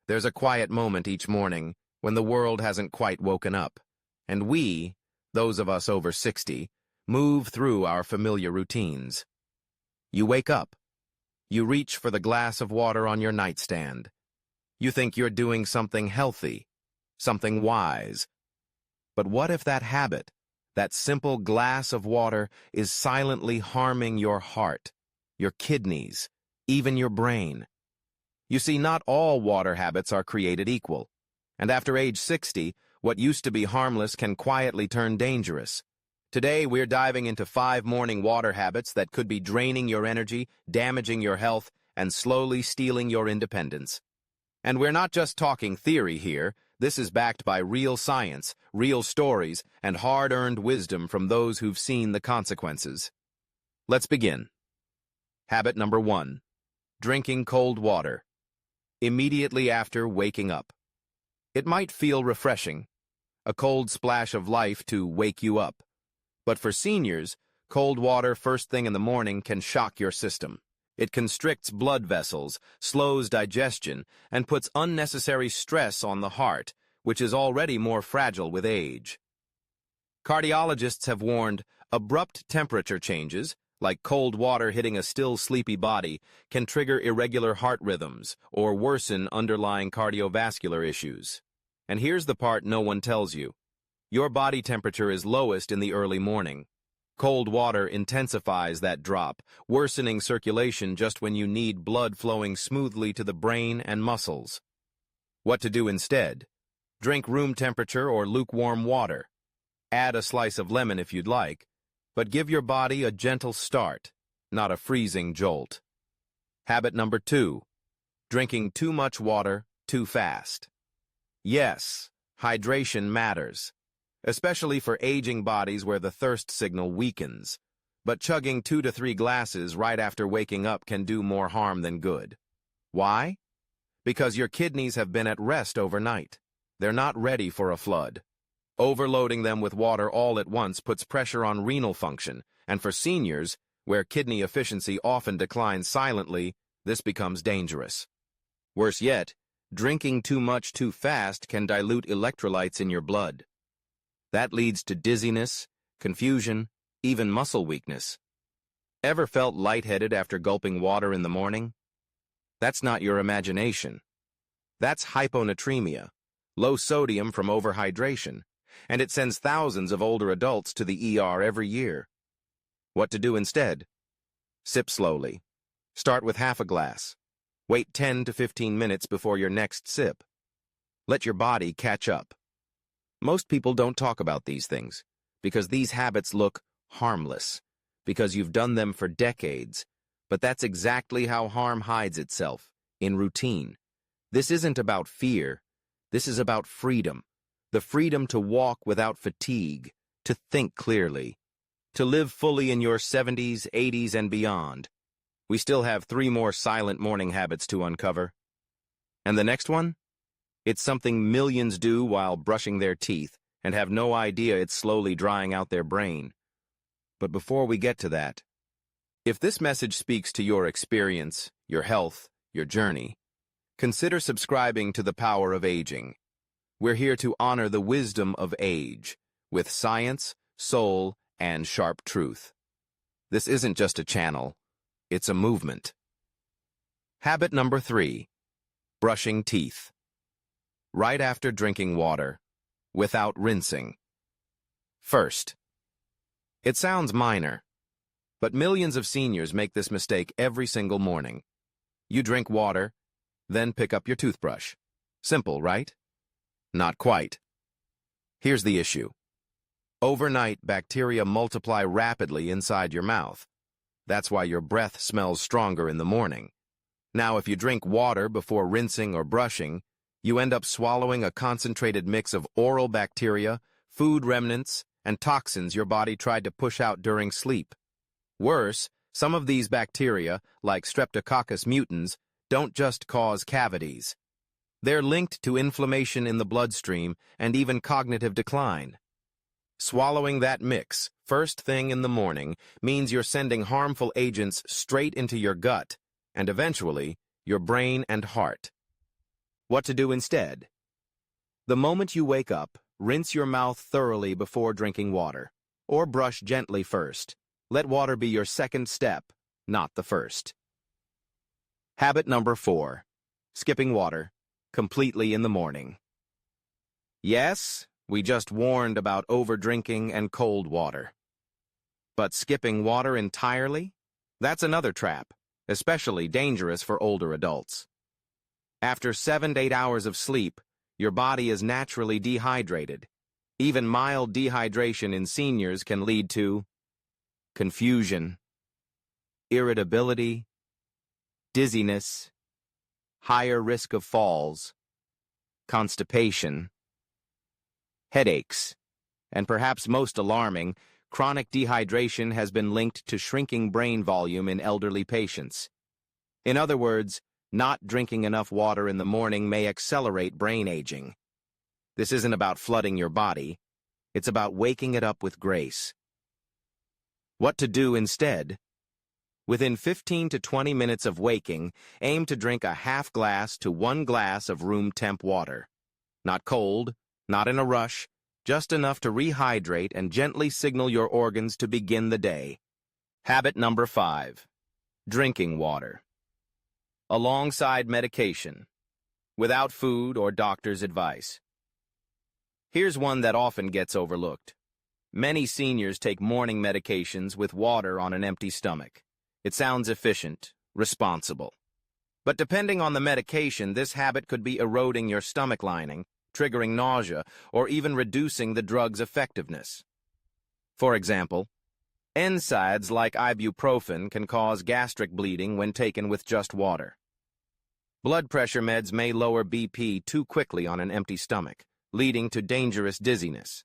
There's a quiet moment each morning when the world hasn't quite woken up, and we, those of us over 60, move through our familiar routines. You wake up. You reach for the glass of water on your nightstand. You think you're doing something healthy, something wise. But what if that habit, that simple glass of water, is silently harming your heart, your kidneys, even your brain? You see, not all water habits are created equal, and after age 60, what used to be harmless can quietly turn dangerous. Today, we're diving into 5 morning water habits that could be draining your energy, damaging your health, and slowly stealing your independence. And we're not just talking theory here. This is backed by real science, real stories, and hard-earned wisdom from those who've seen the consequences. Let's begin. Habit number 1. Drinking cold water immediately after waking up. It might feel refreshing, a cold splash of life to wake you up. But for seniors, cold water first thing in the morning can shock your system. It constricts blood vessels, slows digestion, and puts unnecessary stress on the heart, which is already more fragile with age. Cardiologists have warned abrupt temperature changes, like cold water hitting a still sleepy body, can trigger irregular heart rhythms or worsen underlying cardiovascular issues. And here's the part no one tells you. Your body temperature is lowest in the early morning. Cold water intensifies that drop, worsening circulation just when you need blood flowing smoothly to the brain and muscles. What to do instead? Drink room temperature or lukewarm water. Add a slice of lemon if you'd like, but give your body a gentle start, not a freezing jolt. Habit number 2. Drinking too much water too fast. Yes, hydration matters, especially for aging bodies where the thirst signal weakens. But chugging 2 to 3 glasses right after waking up can do more harm than good. Why? Because your kidneys have been at rest overnight. They're not ready for a flood. Overloading them with water all at once puts pressure on renal function, and for seniors, where kidney efficiency often declines silently, this becomes dangerous. Worse yet, drinking too much too fast can dilute electrolytes in your blood. That leads to dizziness, confusion, even muscle weakness. Ever felt lightheaded after gulping water in the morning? That's not your imagination. That's hyponatremia, low sodium from overhydration, and it sends thousands of older adults to the ER every year. What to do instead? Sip slowly. Start with half a glass. Wait 10 to 15 minutes before your next sip. Let your body catch up. Most people don't talk about these things, because these habits look harmless, because you've done them for decades. But that's exactly how harm hides itself, in routine. This isn't about fear. This is about freedom. The freedom to walk without fatigue, to think clearly, to live fully in your 70s, 80s, and beyond. We still have 3 more silent morning habits to uncover. And the next one? It's something millions do while brushing their teeth and have no idea it's slowly drying out their brain. But before we get to that, if this message speaks to your experience, your health, your journey, consider subscribing to The Power of Aging. We're here to honor the wisdom of age, with science, soul, and sharp truth. This isn't just a channel, it's a movement. Habit number 3. Brushing teeth. Right after drinking water, without rinsing. First. It sounds minor, but millions of seniors make this mistake every single morning. You drink water, then pick up your toothbrush. Simple, right? Not quite. Here's the issue. Overnight, bacteria multiply rapidly inside your mouth. That's why your breath smells stronger in the morning. Now, if you drink water before rinsing or brushing, you end up swallowing a concentrated mix of oral bacteria, food remnants, and toxins your body tried to push out during sleep. Worse, some of these bacteria, like Streptococcus mutans, don't just cause cavities. They're linked to inflammation in the bloodstream and even cognitive decline. Swallowing that mix, first thing in the morning, means you're sending harmful agents straight into your gut, and eventually, your brain and heart. What to do instead? The moment you wake up, rinse your mouth thoroughly before drinking water, or brush gently first. Let water be your second step, not the first. Habit number 4. Skipping water, completely in the morning. Yes, we just warned about overdrinking and cold water. But skipping water entirely? That's another trap, especially dangerous for older adults. After 7 to 8 hours of sleep, your body is naturally dehydrated. Even mild dehydration in seniors can lead to confusion, irritability, dizziness, higher risk of falls, constipation, headaches, and perhaps most alarming, chronic dehydration has been linked to shrinking brain volume in elderly patients. In other words, not drinking enough water in the morning may accelerate brain aging. This isn't about flooding your body. It's about waking it up with grace. What to do instead? Within 15 to 20 minutes of waking, aim to drink a half glass to 1 glass of room temp water. Not cold, not in a rush, just enough to rehydrate and gently signal your organs to begin the day. Habit number 5. Drinking water. Alongside medication, without food or doctor's advice. Here's one that often gets overlooked. Many seniors take morning medications with water on an empty stomach. It sounds efficient, responsible. But depending on the medication, this habit could be eroding your stomach lining, triggering nausea, or even reducing the drug's effectiveness. For example, NSAIDs like ibuprofen can cause gastric bleeding when taken with just water. Blood pressure meds may lower BP too quickly on an empty stomach, leading to dangerous dizziness.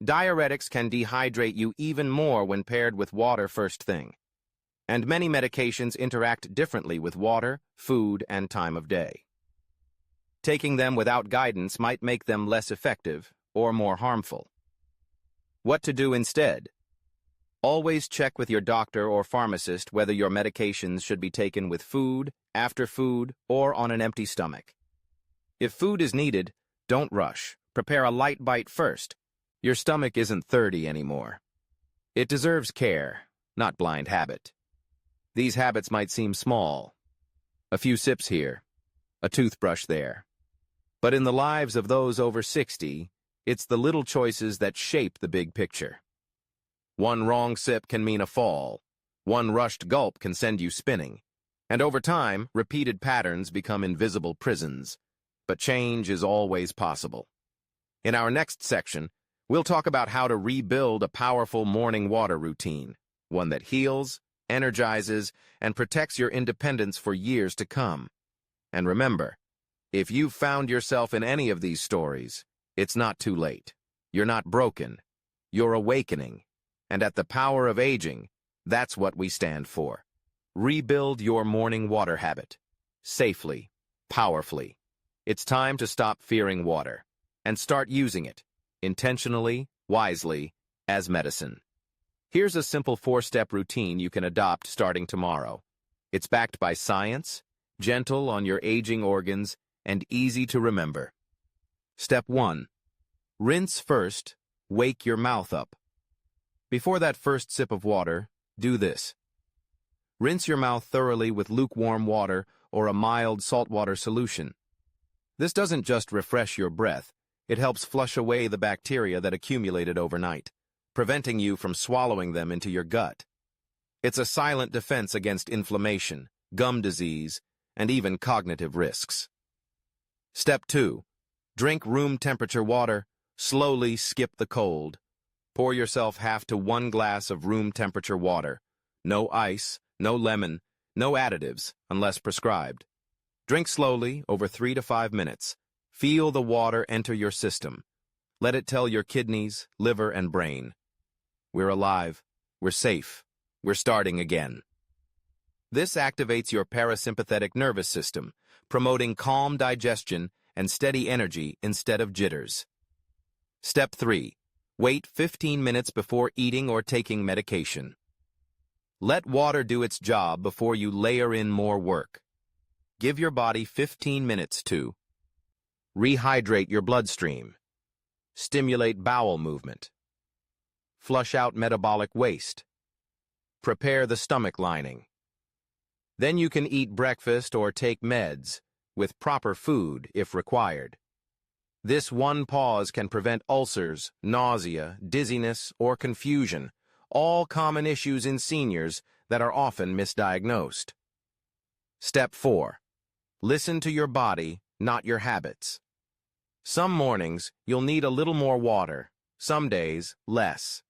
Diuretics can dehydrate you even more when paired with water first thing. And many medications interact differently with water, food, and time of day. Taking them without guidance might make them less effective or more harmful. What to do instead? Always check with your doctor or pharmacist whether your medications should be taken with food, after food, or on an empty stomach. If food is needed, don't rush. Prepare a light bite first. Your stomach isn't 30 anymore. It deserves care, not blind habit. These habits might seem small. A few sips here, a toothbrush there. But in the lives of those over 60, it's the little choices that shape the big picture. One wrong sip can mean a fall. One rushed gulp can send you spinning. And over time, repeated patterns become invisible prisons. But change is always possible. In our next section, we'll talk about how to rebuild a powerful morning water routine, one that heals, energizes, and protects your independence for years to come. And remember, if you've found yourself in any of these stories, it's not too late. You're not broken. You're awakening. And at the power of aging, that's what we stand for. Rebuild your morning water habit. Safely, powerfully. It's time to stop fearing water and start using it, intentionally, wisely, as medicine. Here's a simple 4-step routine you can adopt starting tomorrow. It's backed by science, gentle on your aging organs, and easy to remember. Step 1. Rinse first, wake your mouth up. Before that first sip of water, do this. Rinse your mouth thoroughly with lukewarm water or a mild saltwater solution. This doesn't just refresh your breath, it helps flush away the bacteria that accumulated overnight, preventing you from swallowing them into your gut. It's a silent defense against inflammation, gum disease, and even cognitive risks. Step 2. Drink room temperature water. Slowly skip the cold. Pour yourself half to 1 glass of room temperature water. No ice, no lemon, no additives, unless prescribed. Drink slowly, over 3 to 5 minutes. Feel the water enter your system. Let it tell your kidneys, liver, and brain, we're alive, we're safe, we're starting again. This activates your parasympathetic nervous system, promoting calm digestion and steady energy instead of jitters. Step 3. Wait 15 minutes before eating or taking medication. Let water do its job before you layer in more work. Give your body 15 minutes to Rehydrate your bloodstream. Stimulate bowel movement. Flush out metabolic waste. Prepare the stomach lining. Then you can eat breakfast or take meds, with proper food if required. This one pause can prevent ulcers, nausea, dizziness, or confusion, all common issues in seniors that are often misdiagnosed. Step 4. Listen to your body, not your habits. Some mornings, you'll need a little more water, some days, less.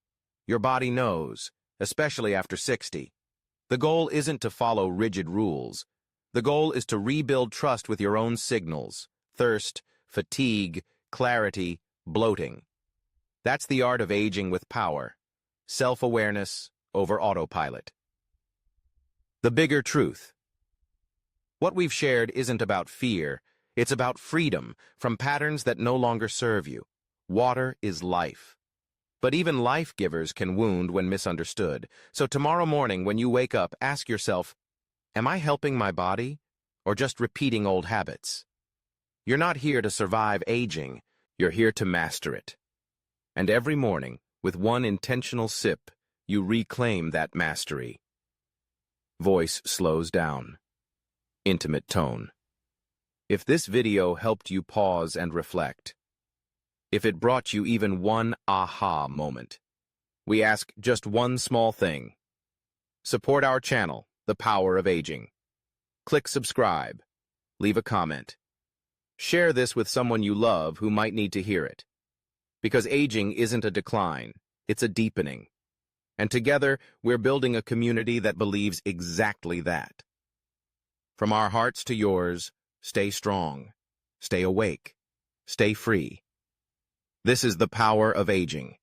Your body knows, especially after 60. The goal isn't to follow rigid rules. The goal is to rebuild trust with your own signals: thirst, fatigue, clarity, bloating. That's the art of aging with power. Self-awareness over autopilot. The bigger truth. What we've shared isn't about fear. It's about freedom from patterns that no longer serve you. Water is life. But even life givers can wound when misunderstood. So tomorrow morning when you wake up, ask yourself, am I helping my body or just repeating old habits? You're not here to survive aging. You're here to master it. And every morning, with one intentional sip, you reclaim that mastery. Voice slows down. Intimate tone. If this video helped you pause and reflect, if it brought you even one aha moment, we ask just one small thing. Support our channel, The Power of Aging. Click subscribe. Leave a comment. Share this with someone you love who might need to hear it. Because aging isn't a decline, it's a deepening. And together, we're building a community that believes exactly that. From our hearts to yours, stay strong, stay awake, stay free. This is the power of aging.